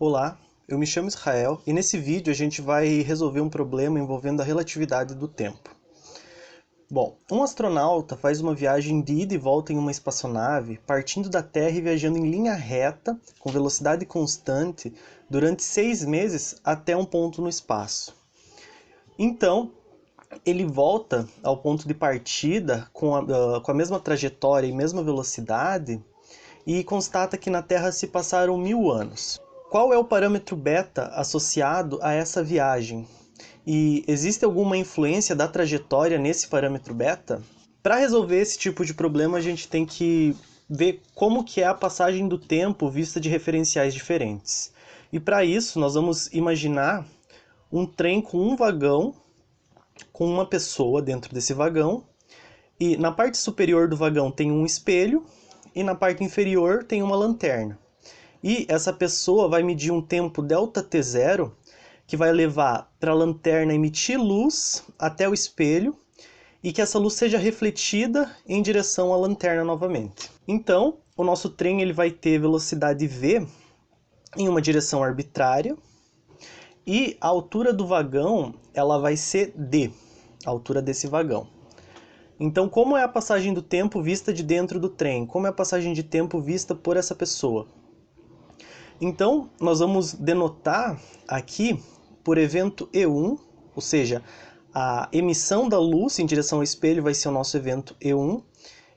Olá, eu me chamo Israel e nesse vídeo a gente vai resolver um problema envolvendo a relatividade do tempo. Bom, um astronauta faz uma viagem de ida e volta em uma espaçonave, partindo da Terra e viajando em linha reta, com velocidade constante, durante 6 meses até um ponto no espaço. Então, ele volta ao ponto de partida com a mesma trajetória e mesma velocidade e constata que na Terra se passaram 1000 anos. Qual é o parâmetro beta associado a essa viagem? E existe alguma influência da trajetória nesse parâmetro beta? Para resolver esse tipo de problema, a gente tem que ver como que é a passagem do tempo vista de referenciais diferentes. E para isso, nós vamos imaginar um trem com um vagão, com uma pessoa dentro desse vagão, e na parte superior do vagão tem um espelho, e na parte inferior tem uma lanterna. E essa pessoa vai medir um tempo ΔT0, que vai levar para a lanterna emitir luz até o espelho, e que essa luz seja refletida em direção à lanterna novamente. Então, o nosso trem ele vai ter velocidade v em uma direção arbitrária, e a altura do vagão ela vai ser d, a altura desse vagão. Então, como é a passagem do tempo vista de dentro do trem? Como é a passagem de tempo vista por essa pessoa? Então, nós vamos denotar aqui por evento E1, ou seja, a emissão da luz em direção ao espelho vai ser o nosso evento E1,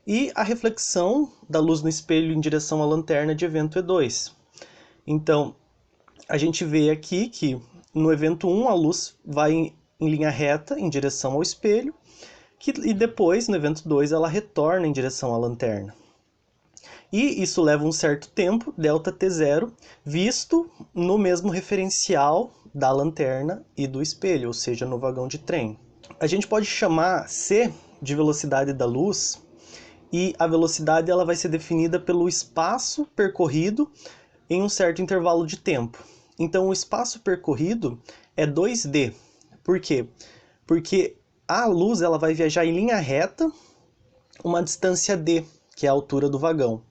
e a reflexão da luz no espelho em direção à lanterna de evento E2. Então, a gente vê aqui que no evento 1 a luz vai em linha reta em direção ao espelho, e depois, no evento 2, ela retorna em direção à lanterna. E isso leva um certo tempo, ΔT0, visto no mesmo referencial da lanterna e do espelho, ou seja, no vagão de trem. A gente pode chamar c de velocidade da luz, e a velocidade ela vai ser definida pelo espaço percorrido em um certo intervalo de tempo. Então, o espaço percorrido é 2d. Por quê? Porque a luz ela vai viajar em linha reta uma distância d, que é a altura do vagão.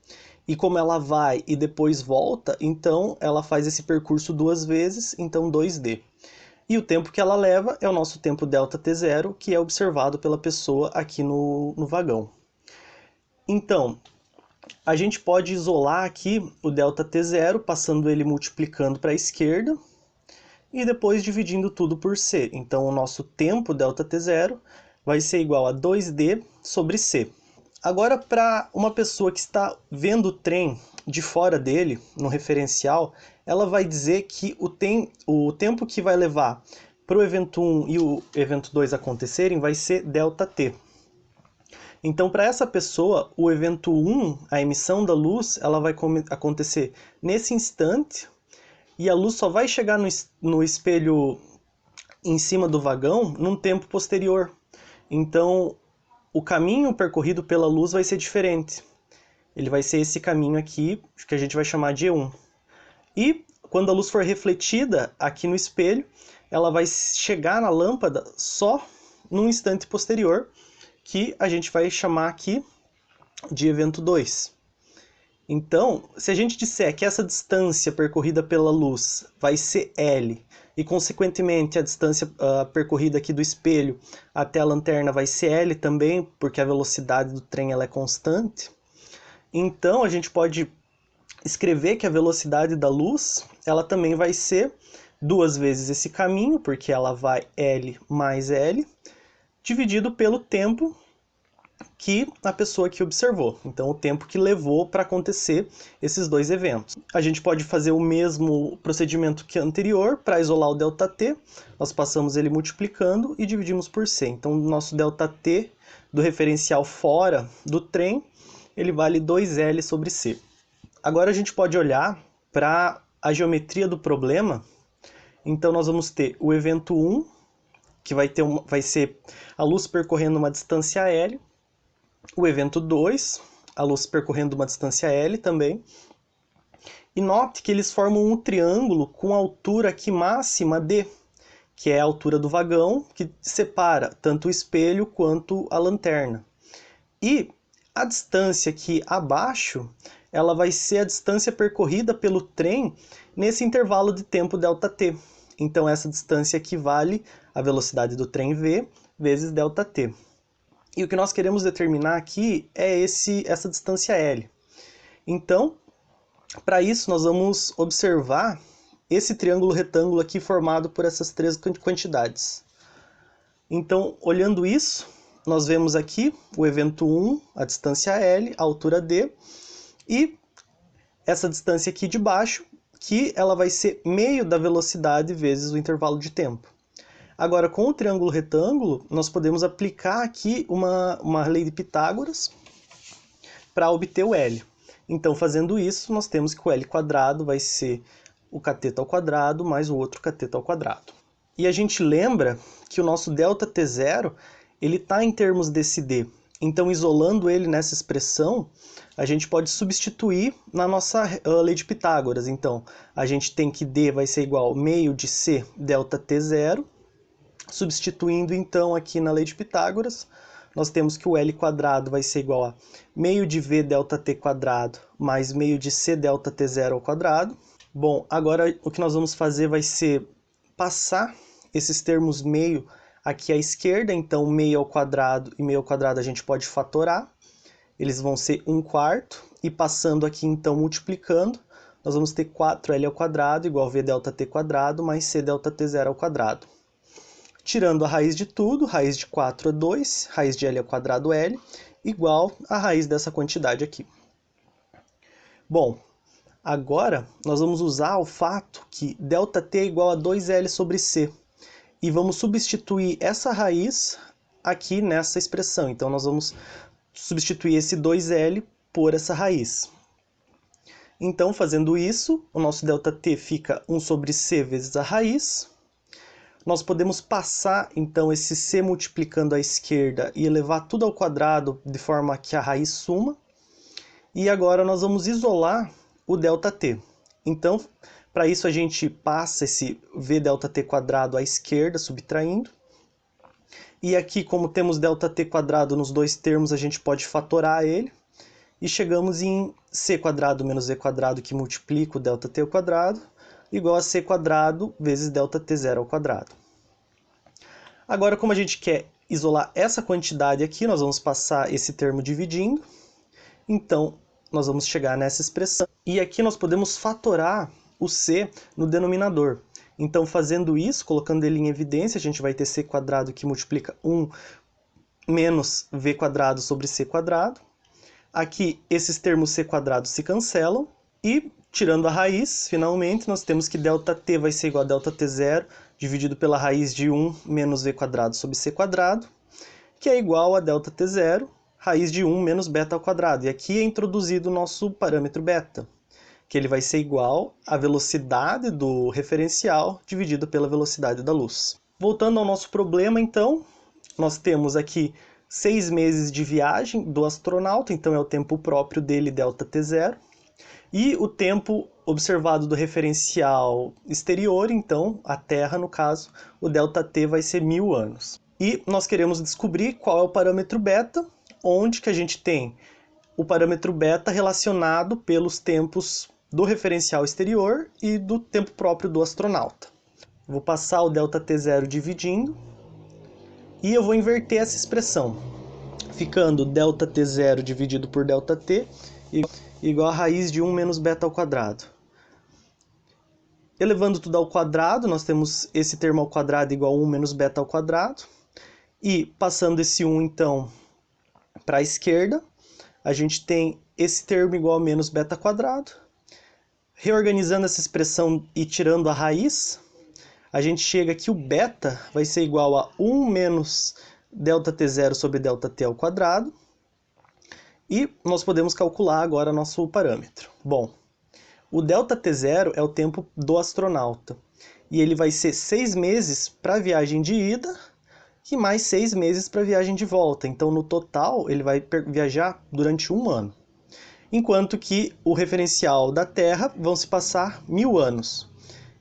E como ela vai e depois volta, então ela faz esse percurso duas vezes, então 2d. E o tempo que ela leva é o nosso tempo ΔT0, que é observado pela pessoa aqui no vagão. Então, a gente pode isolar aqui o ΔT0, passando ele multiplicando para a esquerda, e depois dividindo tudo por c. Então, o nosso tempo ΔT0 vai ser igual a 2d sobre c. Agora, para uma pessoa que está vendo o trem de fora dele, no referencial, ela vai dizer que o tempo que vai levar para o evento 1 e o evento 2 acontecerem vai ser ΔT. Então, para essa pessoa, o evento 1, a emissão da luz, ela vai acontecer nesse instante, e a luz só vai chegar no espelho em cima do vagão num tempo posterior. Então, o caminho percorrido pela luz vai ser diferente. Ele vai ser esse caminho aqui, que a gente vai chamar de E1. E quando a luz for refletida aqui no espelho, ela vai chegar na lâmpada só num instante posterior, que a gente vai chamar aqui de evento 2. Então, se a gente disser que essa distância percorrida pela luz vai ser L, e consequentemente a distância percorrida aqui do espelho até a lanterna vai ser L também, porque a velocidade do trem ela é constante, então a gente pode escrever que a velocidade da luz ela também vai ser duas vezes esse caminho, porque ela vai L mais L, dividido pelo tempo que a pessoa aqui observou. Então, o tempo que levou para acontecer esses dois eventos. A gente pode fazer o mesmo procedimento que anterior para isolar o ΔT. Nós passamos ele multiplicando e dividimos por c. Então, o nosso ΔT do referencial fora do trem, ele vale 2L sobre c. Agora, a gente pode olhar para a geometria do problema. Então, nós vamos ter o evento 1, que vai ser a luz percorrendo uma distância L. O evento 2, a luz percorrendo uma distância L também. E note que eles formam um triângulo com altura aqui máxima D, que é a altura do vagão, que separa tanto o espelho quanto a lanterna. E a distância aqui abaixo ela vai ser a distância percorrida pelo trem nesse intervalo de tempo ΔT. Então essa distância equivale à velocidade do trem v vezes ΔT. E o que nós queremos determinar aqui é essa distância L. Então, para isso nós vamos observar esse triângulo retângulo aqui formado por essas três quantidades. Então, olhando isso, nós vemos aqui o evento 1, a distância L, a altura D, e essa distância aqui de baixo, que ela vai ser meio da velocidade vezes o intervalo de tempo. Agora, com o triângulo retângulo, nós podemos aplicar aqui uma lei de Pitágoras para obter o L. Então, fazendo isso, nós temos que o L quadrado vai ser o cateto ao quadrado mais o outro cateto ao quadrado. E a gente lembra que o nosso ΔT0 ele está em termos desse D. Então, isolando ele nessa expressão, a gente pode substituir na nossa lei de Pitágoras. Então, a gente tem que D vai ser igual a meio de C ΔT0. Substituindo, então, aqui na lei de Pitágoras, nós temos que o L quadrado vai ser igual a meio de V ΔT quadrado mais meio de C ΔT0 ao quadrado. Bom, agora o que nós vamos fazer vai ser passar esses termos meio aqui à esquerda, então meio ao quadrado e meio ao quadrado a gente pode fatorar. Eles vão ser 1/4, e passando aqui então multiplicando, nós vamos ter 4L ao quadrado igual a V ΔT quadrado mais C ΔT0 ao quadrado. Tirando a raiz de tudo, raiz de 4 é 2, raiz de L ao quadrado L, igual a raiz dessa quantidade aqui. Bom, agora nós vamos usar o fato que ΔT é igual a 2L sobre C. E vamos substituir essa raiz aqui nessa expressão. Então nós vamos substituir esse 2L por essa raiz. Então, fazendo isso, o nosso ΔT fica 1 sobre C vezes a raiz. Nós podemos passar, então, esse C multiplicando à esquerda e elevar tudo ao quadrado de forma que a raiz suma. E agora nós vamos isolar o ΔT. Então, para isso a gente passa esse V ΔT quadrado à esquerda, subtraindo. E aqui, como temos ΔT quadrado nos dois termos, a gente pode fatorar ele. E chegamos em C quadrado menos V quadrado, que multiplica o ΔT ao quadrado, igual a C quadrado vezes ΔT0 ao quadrado. Agora, como a gente quer isolar essa quantidade aqui, nós vamos passar esse termo dividindo. Então, nós vamos chegar nessa expressão. E aqui nós podemos fatorar o C no denominador. Então, fazendo isso, colocando ele em evidência, a gente vai ter C quadrado que multiplica 1 menos V quadrado sobre C quadrado. Aqui, esses termos C quadrado se cancelam. E, tirando a raiz, finalmente, nós temos que ΔT vai ser igual a ΔT0 dividido pela raiz de 1 menos V quadrado sobre C quadrado, que é igual a ΔT0, raiz de 1 menos beta ao quadrado. E aqui é introduzido o nosso parâmetro beta, que ele vai ser igual à velocidade do referencial dividido pela velocidade da luz. Voltando ao nosso problema, então, nós temos aqui 6 meses de viagem do astronauta, então é o tempo próprio dele, ΔT0, e o tempo observado do referencial exterior, então, a Terra, no caso, o ΔT vai ser 1000 anos. E nós queremos descobrir qual é o parâmetro beta, onde que a gente tem o parâmetro beta relacionado pelos tempos do referencial exterior e do tempo próprio do astronauta. Vou passar o ΔT0 dividindo e eu vou inverter essa expressão, ficando ΔT0 dividido por ΔT igual a raiz de 1 menos beta ao quadrado. Elevando tudo ao quadrado, nós temos esse termo ao quadrado igual a 1 menos beta ao quadrado. E passando esse 1, então, para a esquerda, a gente tem esse termo igual a menos beta quadrado. Reorganizando essa expressão e tirando a raiz, a gente chega que o beta vai ser igual a 1 menos ΔT0 sobre ΔT ao quadrado. E nós podemos calcular agora nosso parâmetro. Bom, o ΔT0 é o tempo do astronauta. E ele vai ser 6 meses para a viagem de ida e mais 6 meses para a viagem de volta. Então, no total, ele vai viajar durante 1 ano. Enquanto que o referencial da Terra vão se passar 1000 anos.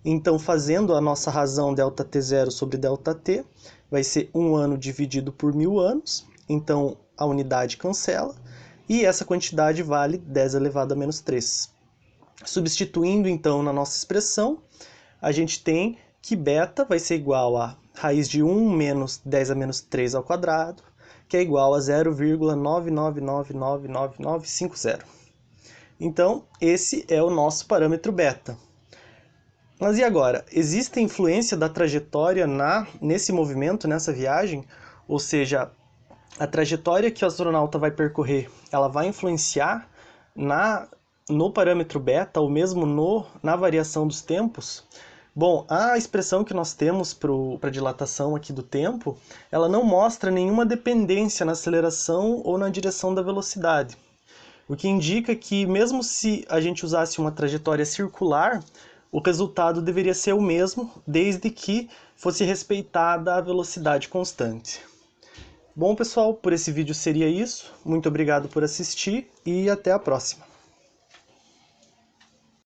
Então, fazendo a nossa razão ΔT0 sobre ΔT, vai ser 1 ano dividido por 1000 anos. Então, a unidade cancela. e essa quantidade vale 10 elevado a menos 3. Substituindo então na nossa expressão, a gente tem que beta vai ser igual a raiz de 1 menos 10 a menos 3 ao quadrado, que é igual a 0,9999950. Então, esse é o nosso parâmetro beta. Mas e agora? Existe a influência da trajetória nesse movimento, nessa viagem? Ou seja, a trajetória que o astronauta vai percorrer, ela vai influenciar no parâmetro beta, ou mesmo na variação dos tempos? Bom, a expressão que nós temos para a dilatação aqui do tempo, ela não mostra nenhuma dependência na aceleração ou na direção da velocidade. O que indica que mesmo se a gente usasse uma trajetória circular, o resultado deveria ser o mesmo, desde que fosse respeitada a velocidade constante. Bom, pessoal, por esse vídeo seria isso. Muito obrigado por assistir e até a próxima.